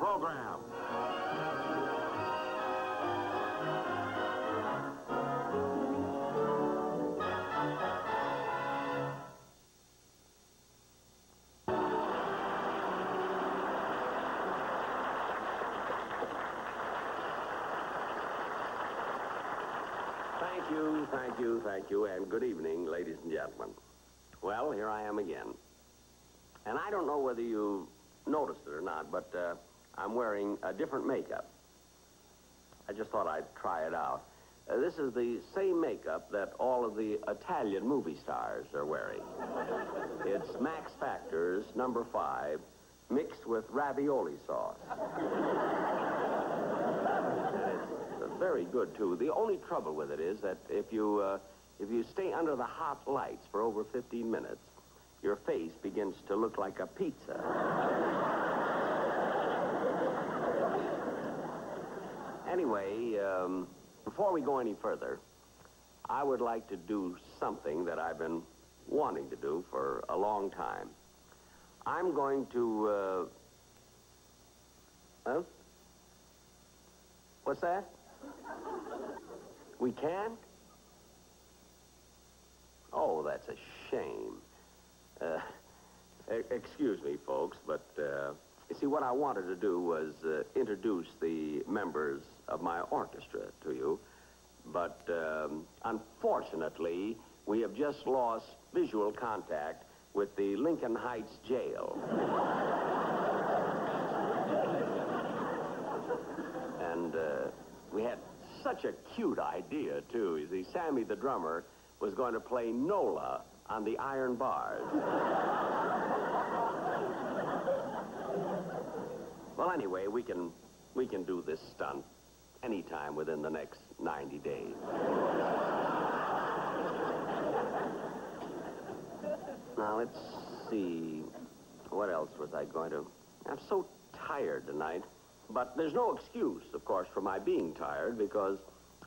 program. Thank you, and good evening, ladies and gentlemen. Well, here I am again. And I don't know whether you noticed it or not, but I'm wearing a different makeup. I just thought I'd try it out. This is the same makeup that all of the Italian movie stars are wearing. It's Max Factor's number 5, mixed with ravioli sauce. It's very good, too. The only trouble with it is that if you stay under the hot lights for over 15 minutes, your face begins to look like a pizza. Anyway, before we go any further, I would like to do something that I've been wanting to do for a long time. I'm going to, huh? What's that? We can't? Oh, that's a shame. Excuse me, folks, but, you see, what I wanted to do was introduce the members of my orchestra to you. But, unfortunately, we have just lost visual contact with the Lincoln Heights jail. And, we had such a cute idea, too. You see, Sammy the drummer was going to play Nola on the iron bars. Well, anyway, we can do this stunt anytime within the next 90 days. Now, let's see. What else was I going to... I'm so tired tonight. But there's no excuse, of course, for my being tired, because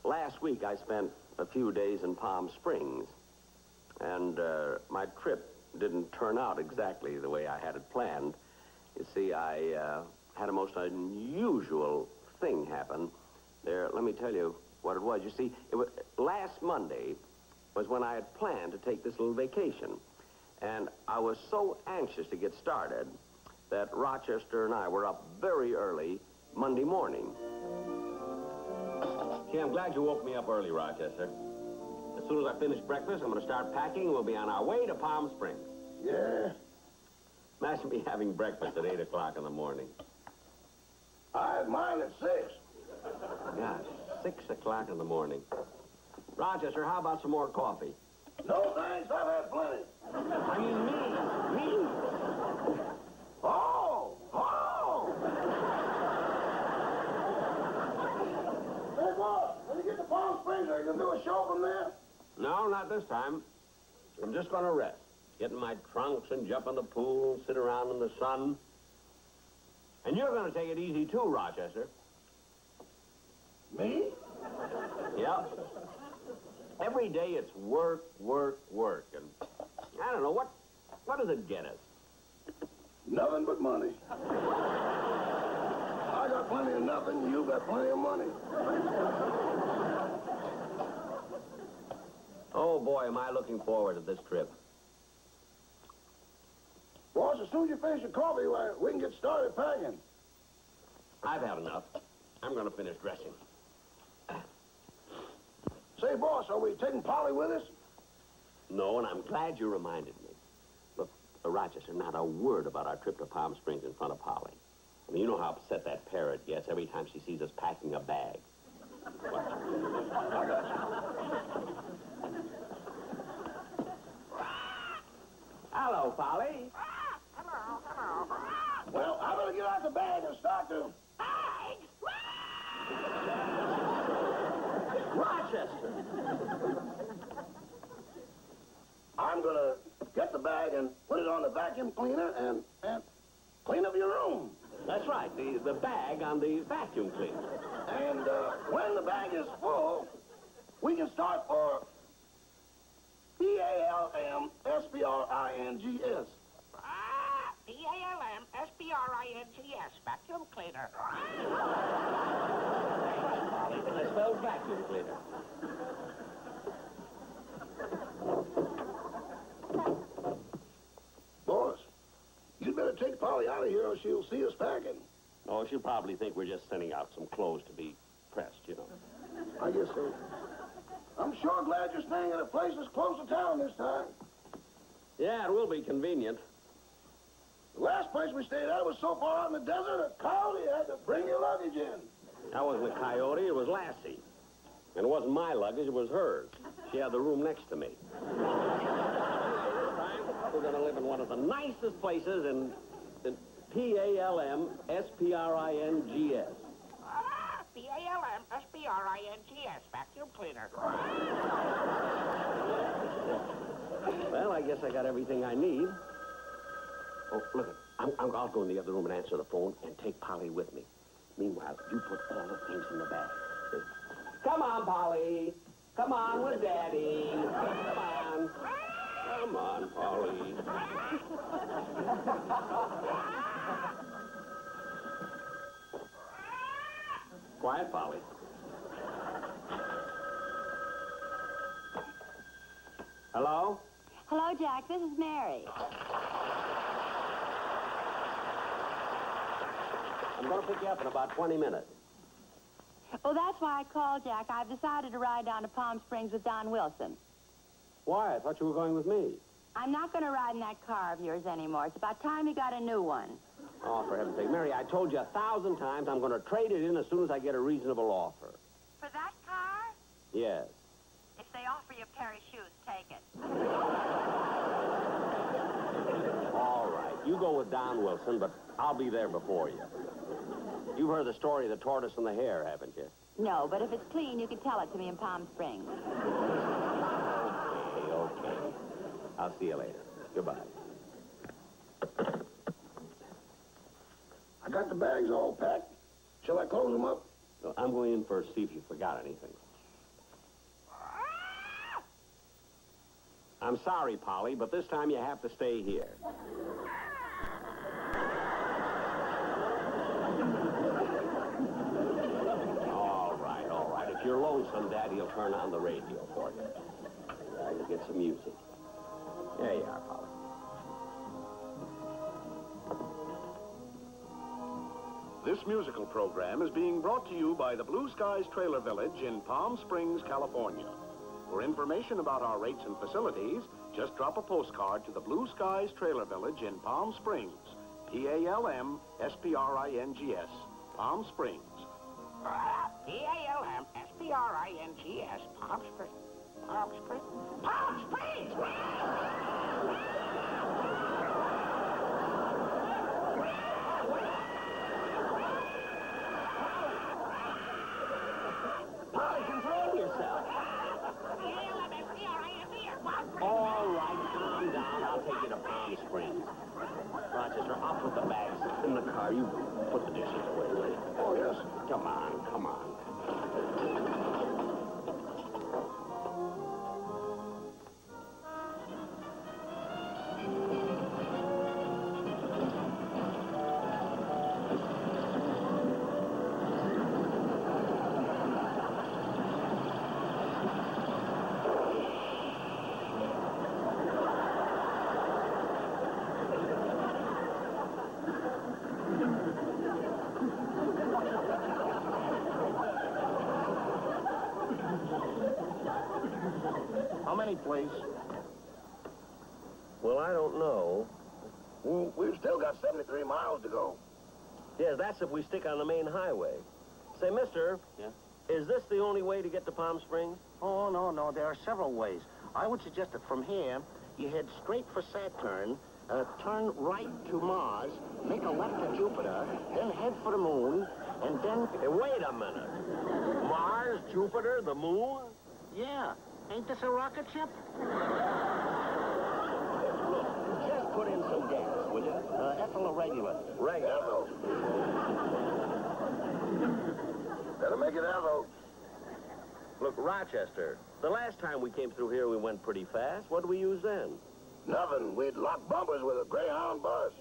last week I spent a few days in Palm Springs, and my trip didn't turn out exactly the way I had it planned. You see, I had a most unusual thing happen there. Let me tell you what it was. You see, last Monday was when I had planned to take this little vacation, and I was so anxious to get started that Rochester and I were up very early Monday morning. Gee, I'm glad you woke me up early, Rochester. As soon as I finish breakfast, I'm going to start packing, and we'll be on our way to Palm Springs. Yeah? Imagine me having breakfast at 8 o'clock in the morning. I had mine at 6. Yeah, 6 o'clock in the morning. Rochester, how about some more coffee? No, thanks. I've had plenty. I mean, me. Oh! Hey, boss, when you get to Palm Springs, are you going to do a show from there? No, not this time. I'm just going to rest. Get in my trunks and jump in the pool, sit around in the sun. And you're going to take it easy, too, Rochester. Me? Yep. Every day it's work. And I don't know, what does it get us? Nothing but money. I got plenty of nothing, you got plenty of money. Oh, boy, am I looking forward to this trip. Boss, as soon as you finish your coffee, we can get started packing. I've had enough. I'm going to finish dressing. Say, boss, are we taking Polly with us? No, and I'm glad you reminded me. Look, Rochester, not a word about our trip to Palm Springs in front of Polly. I mean, you know how upset that parrot gets every time she sees us packing a bag. What? I got you. Hello, Polly. Hello. Well, I better get out the bag and start to... Rochester! I'm going to get the bag and put it on the vacuum cleaner and clean up your room. That's right, the bag on the vacuum cleaner. And when the bag is full, we can start for PALMSPRINGS. PALMSPRINGS. S-P-R-I-N-G-S, vacuum cleaner. I spelled vacuum cleaner. Boss, you'd better take Polly out of here or she'll see us packing. Oh, she'll probably think we're just sending out some clothes to be pressed, you know. I guess so. I'm sure glad you're staying at a place that's close to town this time. Yeah, it will be convenient. The last place we stayed at was so far out in the desert, a coyote had to bring your luggage in. That wasn't a coyote, it was Lassie. And it wasn't my luggage, it was hers. She had the room next to me. This time, we're going to live in one of the nicest places in P-A-L-M-S-P-R-I-N-G-S. P-A-L-M-S-P-R-I-N-G-S, vacuum cleaner. Well, I guess I got everything I need. Oh, look, I'll go in the other room and answer the phone and take Polly with me. Meanwhile, you put all the things in the bag. See? Come on, Polly. Come on with Daddy. Come on. Come on, Polly. Quiet, Polly. Hello? Hello, Jack. This is Mary. I'm going to pick you up in about 20 minutes. Oh, that's why I called, Jack. I've decided to ride down to Palm Springs with Don Wilson. Why? I thought you were going with me. I'm not going to ride in that car of yours anymore. It's about time you got a new one. Oh, for heaven's sake. Mary, I told you 1,000 times I'm going to trade it in as soon as I get a reasonable offer. For that car? Yes. If they offer you a pair of shoes, take it. All right. You go with Don Wilson, but I'll be there before you. You've heard the story of the tortoise and the hare, haven't you? No, but if it's clean, you can tell it to me in Palm Springs. Okay. I'll see you later. Goodbye. I got the bags all packed. Shall I close them up? So I'm going in first, see if you forgot anything. I'm sorry, Polly, but this time you have to stay here. All right, all right. If you're lonesome, Daddy'll turn on the radio for you. You'll get some music. There you are, Polly. This musical program is being brought to you by the Blue Skies Trailer Village in Palm Springs, California. For information about our rates and facilities, just drop a postcard to the Blue Skies Trailer Village in Palm Springs. P-A-L-M-S-P-R-I-N-G-S. Palm Springs. P-A-L-M-S-P-R-I-N-G-S, Palm Springs. Palm Springs? Palm Springs! Polly, control yourself. All right, calm down. I'll take you to Palm Springs. Rochester, I'll put the bags in the car. You put the dishes away, will you? Oh, yes. Come on, come on. How many, please? Well, I don't know. We've still got 73 miles to go. Yes, that's if we stick on the main highway. Say, mister. Yeah? Is this the only way to get to Palm Springs? Oh, no. There are several ways. I would suggest that from here, you head straight for Saturn, turn right to Mars, make a left to Jupiter, then head for the moon, and then... Hey, wait a minute. Mars, Jupiter, the moon? Yeah. Ain't this a rocket ship? Just put in some gas, will you? Ethyl or regular? Regular. Better make it Evo. Look, Rochester, the last time we came through here, we went pretty fast. What did we use then? Nothing. We'd lock bumpers with a Greyhound bus.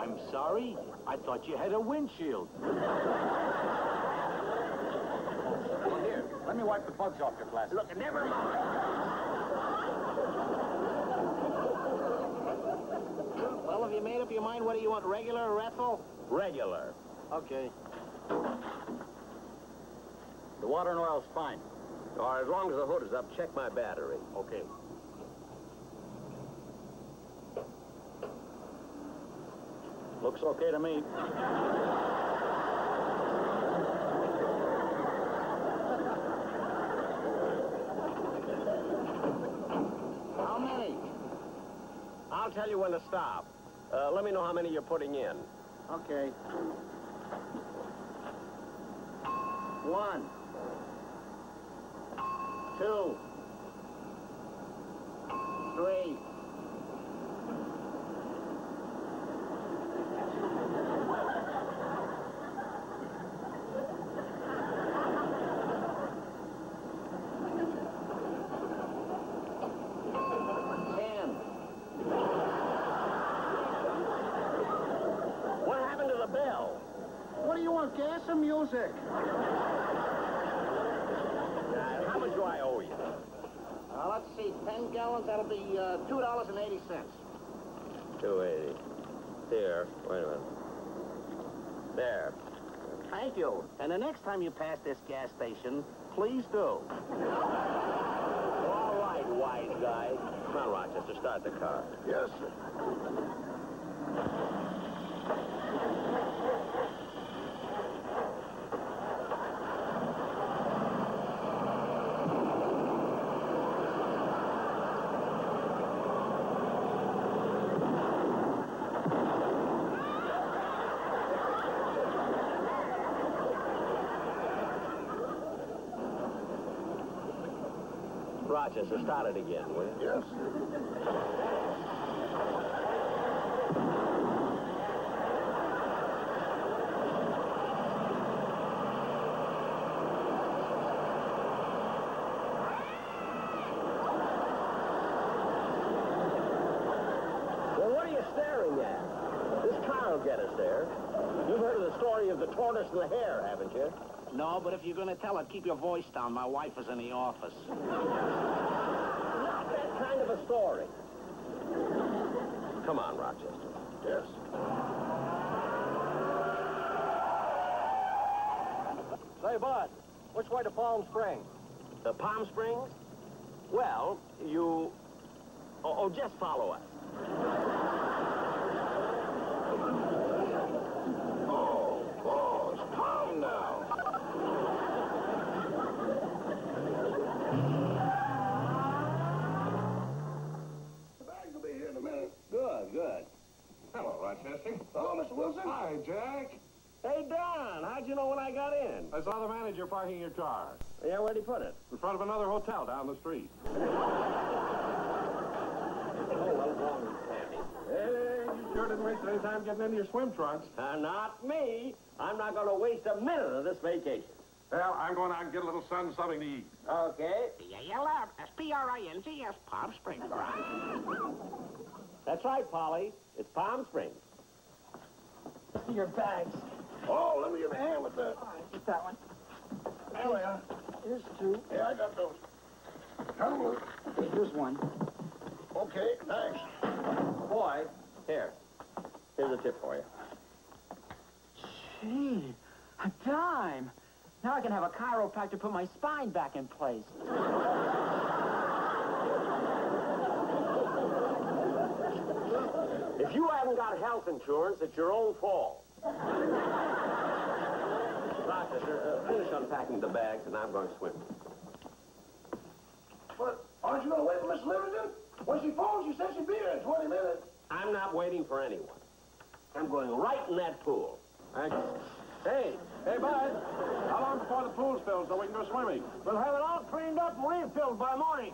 I'm sorry. I thought you had a windshield. Well, here, let me wipe the bugs off your glasses. Look, never mind. Well, have you made up your mind whether you want regular or Ethel? Regular. Okay. The water and oil's fine. Or as long as the hood is up, check my battery. Okay. Looks okay to me. How many? I'll tell you when to stop. Let me know how many you're putting in. Okay. 1, 2, 3. What happened to the bell? What do you want, gas or music? How much do I owe you? Let's see, 10 gallons, that'll be $2.80. 280. Here, wait a minute. There. Thank you. And the next time you pass this gas station, please do. All right, wise guy. Come on, Rochester, start the car. Yes, sir. Rochester, start it again, will you? Yes. Well, what are you staring at? This car will get us there. You've heard of the story of the tortoise and the hare, haven't you? No, but if you're going to tell it, keep your voice down. My wife is in the office. Not that kind of a story. Come on, Rochester. Yes. Say, Bud, which way to Palm Springs? The Palm Springs? Well, you... Oh, just follow us. Oh, boss, calm now. The bags will be here in a minute. Good, good. Hello, Rochester. Hello, Mr. Wilson. Hi, Jack. Hey, Don, how'd you know when I got in? I saw the manager parking your car Yeah, where'd he put it? in front of another hotel down the street. Hey, you sure didn't waste any time getting into your swim trunks. Not me. I'm not going to waste a minute of this vacation. Well, I'm going out and get a little sun, something to eat. Okay. Yeah, yell out. S-P-R-I-N-G-S, Palm Springs. That's right, Polly. It's Palm Springs. Your bags. Oh, let me give a hand with that. Just that one. There we are. Here's two. Yeah, I got those. Come look. Here's one. Okay, thanks. Boy, here. Here's a tip for you. Gee, a dime. Now I can have a chiropractor put my spine back in place. If you haven't got health insurance, it's your own fault. Rochester, finish unpacking the bags, and I'm going swimming. But aren't you going to wait for Miss Livingston? When she phones, she said she'd be here in 20 minutes. I'm not waiting for anyone. I'm going right in that pool. Hey, Bud. How long before the pool's filled so we can go swimming? We'll have it all cleaned up and refilled by morning.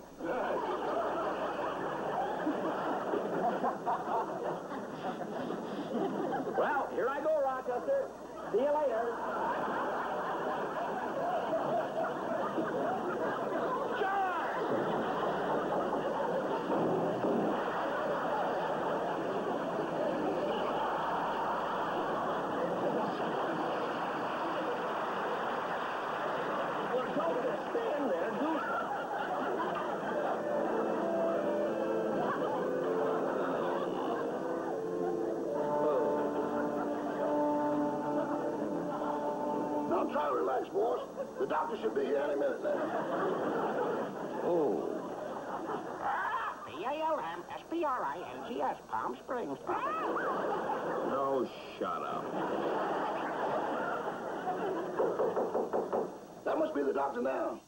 Well, here I go, Rochester. See you later. try to relax, boss. The doctor should be here any minute now. Oh. P-A-L-M-S-P-R-I-N-G-S, Palm Springs. No, shut up. That must be the doctor now.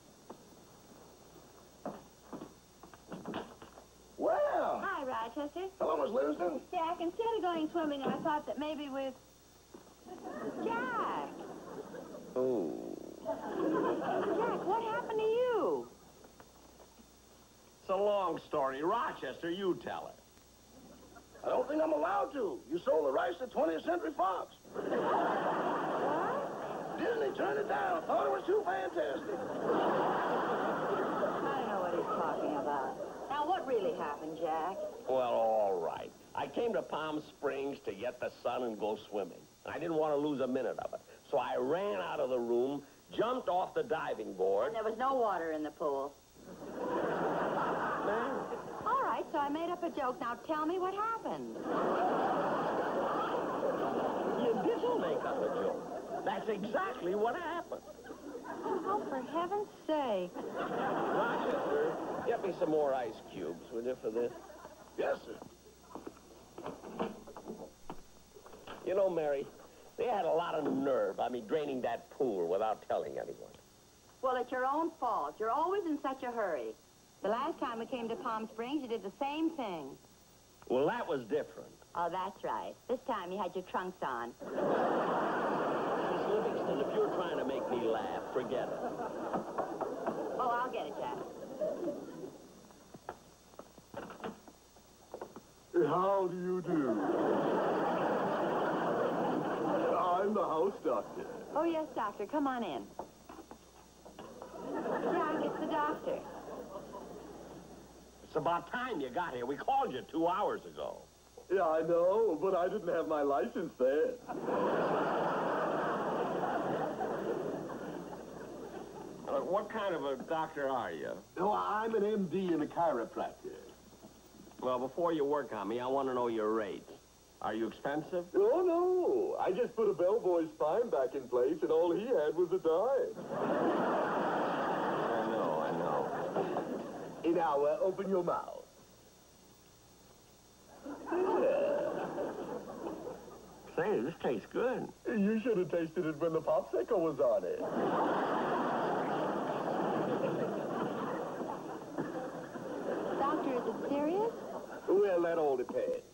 Well, Hi, Rochester. hello, Miss Livingston. Jack, instead of going swimming, I thought that maybe with... Jack! Oh. Jack, what happened to you? It's a long story. Rochester, you tell it. I don't think I'm allowed to. You sold the rights to 20th Century Fox. Disney turned it down. Thought it was too fantastic. I don't know what he's talking about. Now, what really happened, Jack? Well, all right. I came to Palm Springs to get the sun and go swimming. I didn't want to lose a minute of it. So I ran out of the room, jumped off the diving board. And there was no water in the pool. All right, so I made up a joke. Now tell me what happened. You didn't make up a joke. That's exactly what happened. Oh, for heaven's sake. Rochester, get me some more ice cubes, will you, for this? Yes, sir. You know, Mary, they had a lot of nerve. Draining that pool without telling anyone. Well, it's your own fault. You're always in such a hurry. The last time we came to Palm Springs, you did the same thing. Well, that was different. Oh, that's right. This time you had your trunks on. Miss Livingston, if you're trying to make me laugh, forget it. Oh, I'll get it, Jack. How do you do? I'm the house doctor. Oh, yes, doctor. Come on in. Jack, it's the doctor. It's about time you got here. We called you 2 hours ago. Yeah, I know, but I didn't have my license then. What kind of a doctor are you? No, I'm an MD and a chiropractor. Well, before you work on me, I want to know your rates. Are you expensive? Oh, no. I just put a bellboy's spine back in place, and all he had was a dime. I know. Now, open your mouth. Say, this tastes good. You should have tasted it when the popsicle was on it. Doctor, is it serious? Well, that all depends.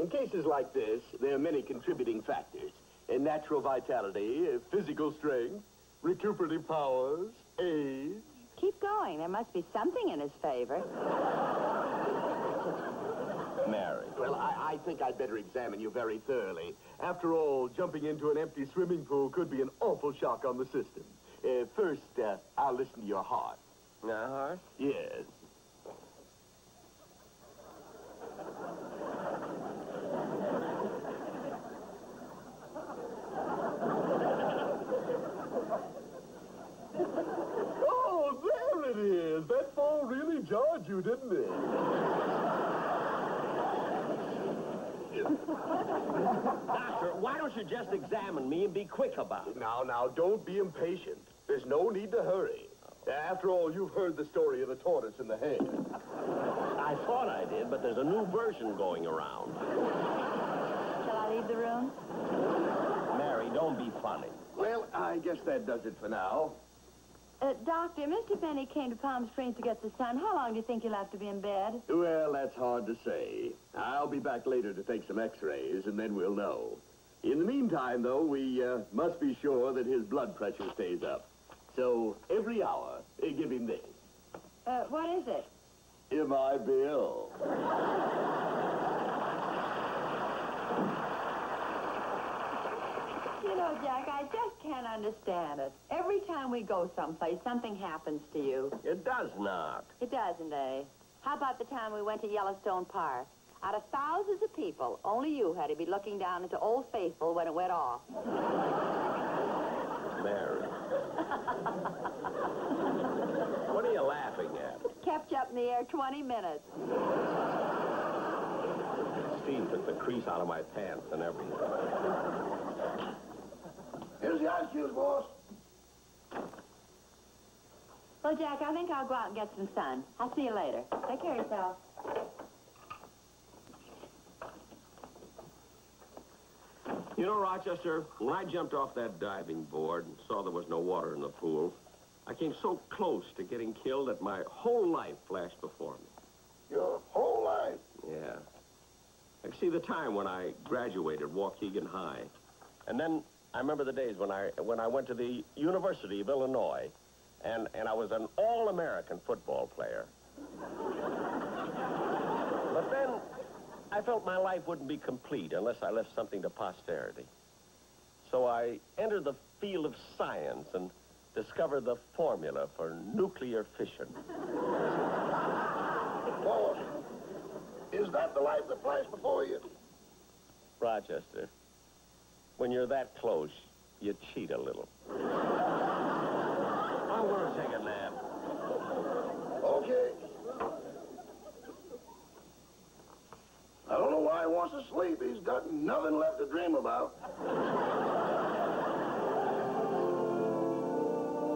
In cases like this, there are many contributing factors. Natural vitality, physical strength, recuperative powers, age. Keep going. There must be something in his favor. Mary. Well, I think I'd better examine you very thoroughly. After all, jumping into an empty swimming pool could be an awful shock on the system. First, I'll listen to your heart. Uh-huh. Yes. Oh, there it is. That fall really jarred you, didn't it? Doctor, why don't you just examine me and be quick about it? Now, don't be impatient. There's no need to hurry. After all, you've heard the story of the tortoise and the hare. I thought I did, but there's a new version going around. Shall I leave the room? Mary, don't be funny. Well, I guess that does it for now. Doctor, Mr. Benny came to Palm Springs to get the sun. How long do you think he'll have to be in bed? Well, that's hard to say. I'll be back later to take some x-rays, and then we'll know. In the meantime, though, we must be sure that his blood pressure stays up. So, every hour, give him this. What is it? My bill. You know, Jack, I just can't understand it. Every time we go someplace, something happens to you. It does not. It doesn't, eh? How about the time we went to Yellowstone Park? Out of thousands of people, only you had to be looking down into Old Faithful when it went off. Mary. What are you laughing at? Kept you up in the air 20 minutes. Steve took the crease out of my pants and everything. Here's the ice cubes, boss. Well, Jack, I think I'll go out and get some sun. I'll see you later. Take care of yourself. You know, Rochester, when I jumped off that diving board and saw there was no water in the pool, I came so close to getting killed that my whole life flashed before me. Your whole life? Yeah. I can see the time when I graduated Waukegan High. And then I remember the days when I went to the University of Illinois, and I was an all-American football player. But then I felt my life wouldn't be complete unless I left something to posterity. So I entered the field of science and discovered the formula for nuclear fission. Well, is that the life that flashed before you? Rochester, when you're that close, you cheat a little. I'm going to take a nap. Okay. I don't know why he wants to sleep. He's got nothing left to dream about.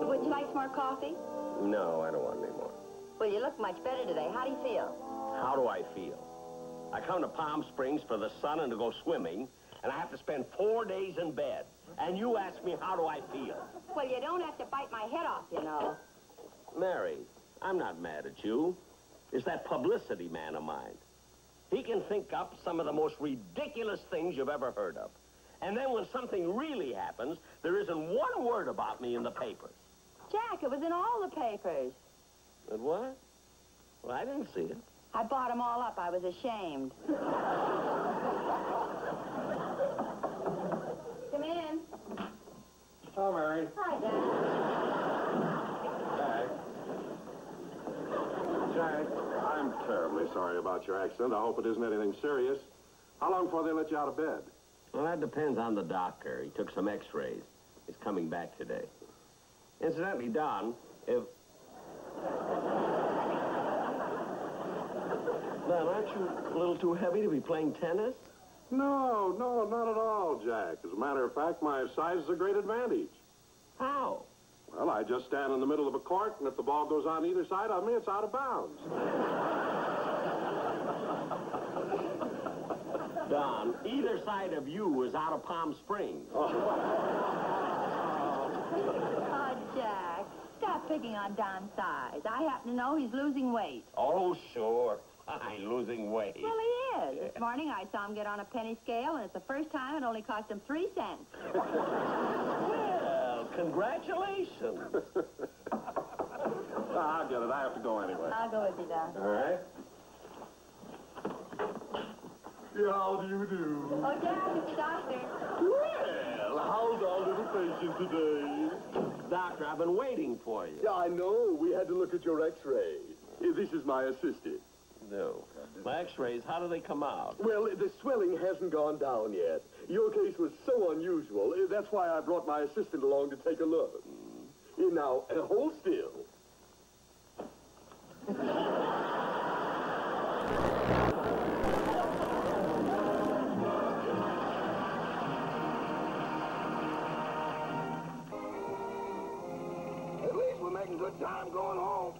Would you like some more coffee? No, I don't want any more. Well, you look much better today. How do you feel? How do I feel? I come to Palm Springs for the sun and to go swimming, and I have to spend 4 days in bed. And you ask me, how do I feel? Well, you don't have to bite my head off, you know. Mary, I'm not mad at you. It's that publicity man of mine. He can think up some of the most ridiculous things you've ever heard of. And then when something really happens, there isn't one word about me in the papers. Jack, it was in all the papers. And what? Well, I didn't see it. I bought them all up. I was ashamed. Come in. Oh, Mary. Hi, Jack. Jack, I'm terribly sorry about your accident. I hope it isn't anything serious. How long before they let you out of bed? Well, that depends on the doctor. He took some x-rays. He's coming back today. Incidentally, Don, if... Don, aren't you a little too heavy to be playing tennis? No, not at all, Jack. As a matter of fact, my size is a great advantage. How? Well, I just stand in the middle of a court, and if the ball goes on either side of me, it's out of bounds. Don, either side of you is out of Palm Springs. Oh, Jack, stop picking on Don's size. I happen to know he's losing weight. Oh, sure. I'm losing weight. Well, he is. This morning I saw him get on a penny scale, and it's the first time it only cost him 3 cents. Well, congratulations. I'll get it. I have to go anyway. I'll go with you, Don. All right. How do you do? Oh, Jack, it's the doctor. Well, how's our little patient today? Doctor, I've been waiting for you. Yeah, I know. We had to look at your x-ray. This is my assistant. No. My x-rays, how do they come out? Well, the swelling hasn't gone down yet. Your case was so unusual. That's why I brought my assistant along to take a look. Now, hold still. At least we're making good time going home.